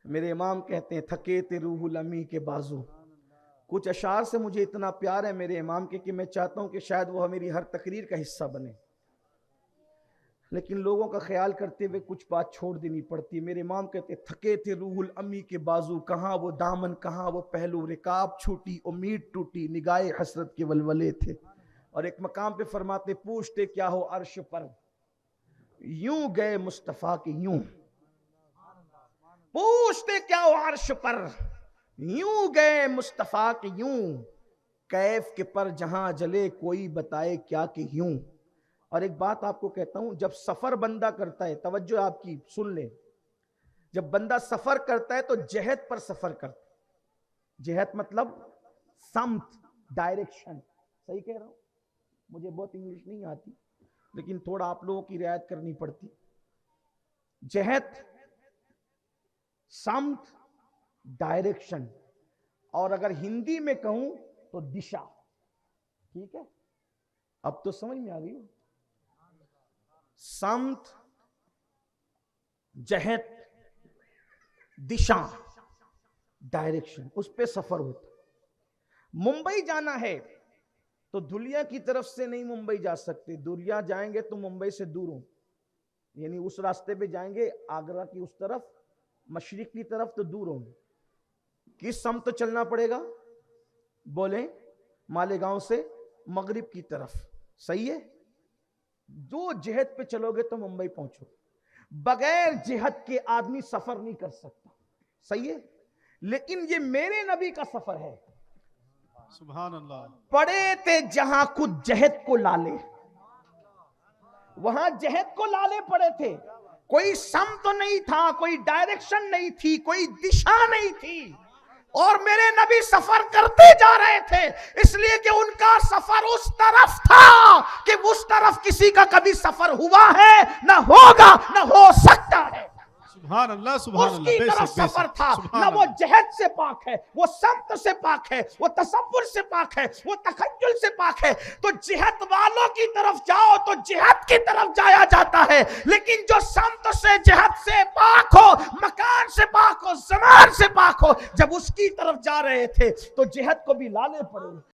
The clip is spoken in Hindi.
मेरे इमाम कहते हैं थके ते रूहुल अमी के बाजू। कुछ अशार से मुझे इतना प्यार है मेरे इमाम के कि मैं चाहता हूं कि शायद वो मेरी हर तकरीर का हिस्सा बने, लेकिन लोगों का ख्याल करते हुए कुछ बात छोड़ देनी पड़ती है। मेरे इमाम कहते थके थे रूहुल अमी के बाजू, कहाँ वो दामन कहाँ वो पहलू, रिकाब छूटी उम्मीद टूटी, निगाहे हसरत के वलवले थे। और एक मकाम पे फरमाते पूछते क्या हो अर्श पर, यूं गए मुस्तफा के यूं। पूछते क्या हो अर्श पर, यूं गए मुस्तफा के यूं। कैफ के पर जहां जले कोई बताए क्या कि यूं। और एक बात आपको कहता हूं, जब सफर बंदा करता है, तवज्जो आपकी सुन ले, जब बंदा सफर करता है तो जहत पर सफर करता है। जहत मतलब समत, डायरेक्शन। सही कह रहा हूं? मुझे बहुत इंग्लिश नहीं आती, लेकिन थोड़ा आप लोगों की रियायत करनी पड़ती। जहत, समत, डायरेक्शन। और अगर हिंदी में कहूं तो दिशा। ठीक है, अब तो समझ में आ गई। समत, जहत, दिशा, डायरेक्शन, उस पे सफर होता। मुंबई जाना है तो धुलिया की तरफ से नहीं मुंबई जा सकते, धुलिया जाएंगे तो मुंबई से दूर हो, यानी उस रास्ते पे जाएंगे आगरा की उस तरफ, मशरिक की तरफ, तो दूर होंगे। किस समत चलना पड़ेगा? बोले मालेगांव से मगरिब की तरफ। सही है? दो जिहत पे चलोगे तो मुंबई पहुंचो। बगैर जिहत के आदमी सफर नहीं कर सकता। सही है? लेकिन ये मेरे नबी का सफर है। सुभान अल्लाह। पड़े थे जहां खुद जहत को लाले, वहां जहत को लाले पड़े थे। कोई सम तो नहीं था, कोई डायरेक्शन नहीं थी, कोई दिशा नहीं थी, और मेरे नबी सफर करते जा रहे थे, इसलिए कि उनका सफर उस तरफ था कि उस तरफ किसी का कभी सफर हुआ है, ना होगा, ना हो सकता है। सुभान अल्लाह, सुभान अल्लाह। उसकी तरफ सफर था। ना वो जहद से पाक है, वो समत से पाक है, वो तसव्वुर से पाक है, वो तखय्युल से पाक है। तो जिहद वालों की तरफ जाओ तो जिहद की तरफ जाया जाता है, लेकिन जो समत से जहद से पाक हो, मकान से पाक हो, ज़मान से पाक हो, जब उसकी तरफ जा रहे थे तो जिहद को भी लाने पड़े।